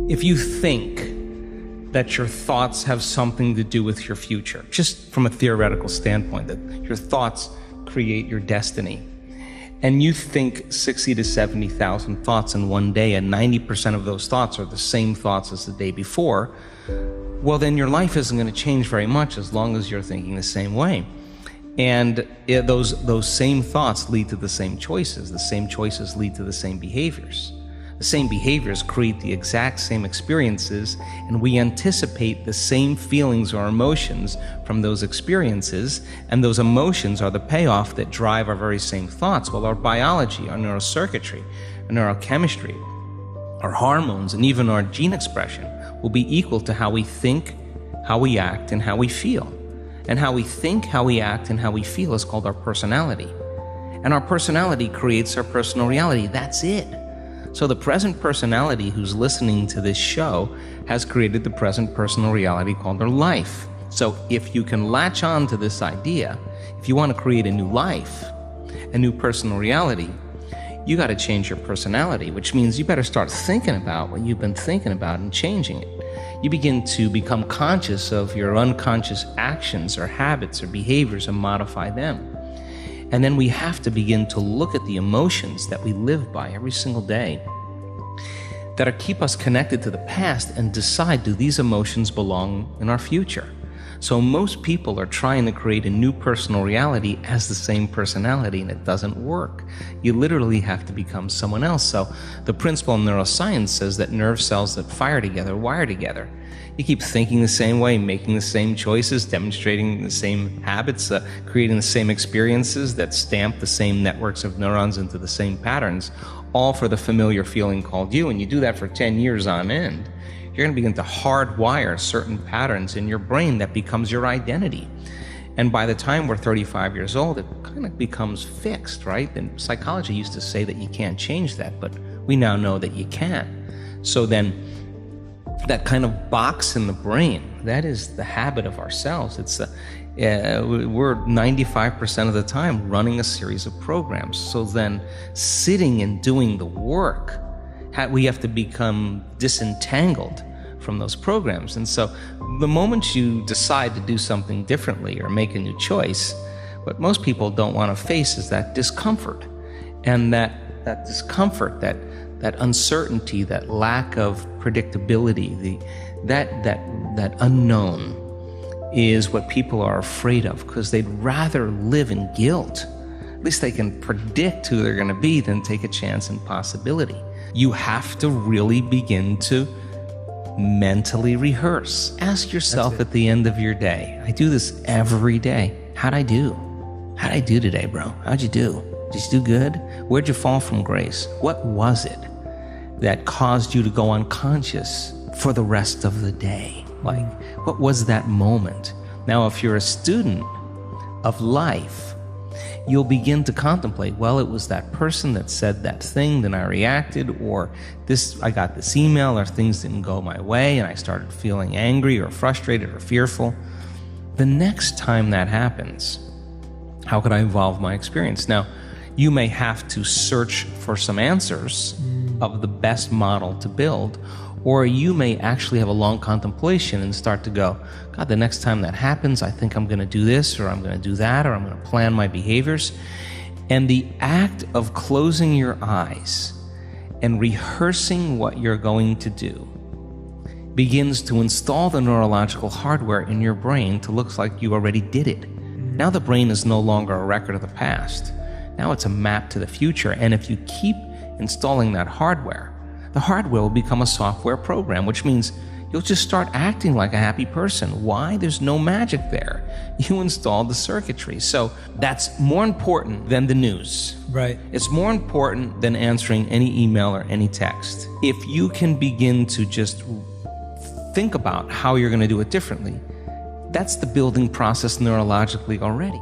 If you think that your thoughts have something to do with your future, just from a theoretical standpoint, that your thoughts create your destiny, and you think 60 to 70,000 thoughts in one day, and 90% of those thoughts are the same thoughts as the day before, well, then your life isn't going to change very much as long as you're thinking the same way. And those same thoughts lead to the same choices. The same choices lead to the same behaviors. The same behaviors create the exact same experiences, and we anticipate the same feelings or emotions from those experiences, and those emotions are the payoff that drive our very same thoughts. Well, our biology, our neurocircuitry, our neurochemistry, our hormones, and even our gene expression will be equal to how we think, how we act, and how we feel. And how we think, how we act, and how we feel is called our personality. And our personality creates our personal reality. That's it. So the present personality who's listening to this show has created the present personal reality called their life. So if you can latch on to this idea, if you want to create a new life, a new personal reality, you got to change your personality, which means you better start thinking about what you've been thinking about and changing it. You begin to become conscious of your unconscious actions or habits or behaviors and modify them. And then we have to begin to look at the emotions that we live by every single day that keep us connected to the past and decide, do these emotions belong in our future? So most people are trying to create a new personal reality as the same personality, and it doesn't work. You literally have to become someone else. So the principle in neuroscience says that nerve cells that fire together wire together. You keep thinking the same way, making the same choices, demonstrating the same habits, creating the same experiences that stamp the same networks of neurons into the same patterns, all for the familiar feeling called you. And you do that for 10 years on end. You're going to begin to hardwire certain patterns in your brain that becomes your identity. And by the time we're 35 years old, it kind of becomes fixed, right? And psychology used to say that you can't change that, but we now know that you can. So then that kind of box in the brain, that is the habit of ourselves. It's we're 95% of the time running a series of programs. So then sitting and doing the work, we have to become disentangled from those programs. And so the moment you decide to do something differently or make a new choice, what most people don't want to face is that discomfort. And that discomfort, that uncertainty, that lack of predictability, that unknown is what people are afraid of, because they'd rather live in guilt. At least they can predict who they're going to be than take a chance in possibility. You have to really begin to mentally rehearse. Ask yourself at the end of your day. I do this every day. How'd I do? How'd I do today, bro? How'd you do? Did you do good? Where'd you fall from grace? What was it that caused you to go unconscious for the rest of the day? Like, what was that moment? Now, if you're a student of life, you'll begin to contemplate, well, it was that person that said that thing, then I reacted, or I got this email, or things didn't go my way, and I started feeling angry or frustrated or fearful. The next time that happens, how could I evolve my experience? Now, you may have to search for some answers of the best model to build, or you may actually have a long contemplation and start to go, God, the next time that happens, I think I'm going to do this, or I'm going to do that, or I'm going to plan my behaviors. And the act of closing your eyes and rehearsing what you're going to do begins to install the neurological hardware in your brain to look like you already did it. Now the brain is no longer a record of the past. Now it's a map to the future. And if you keep installing that hardware, the hardware will become a software program, which means you'll just start acting like a happy person. Why? There's no magic there. You installed the circuitry. So that's more important than the news. Right. It's more important than answering any email or any text. If you can begin to just think about how you're going to do it differently, that's the building process neurologically already.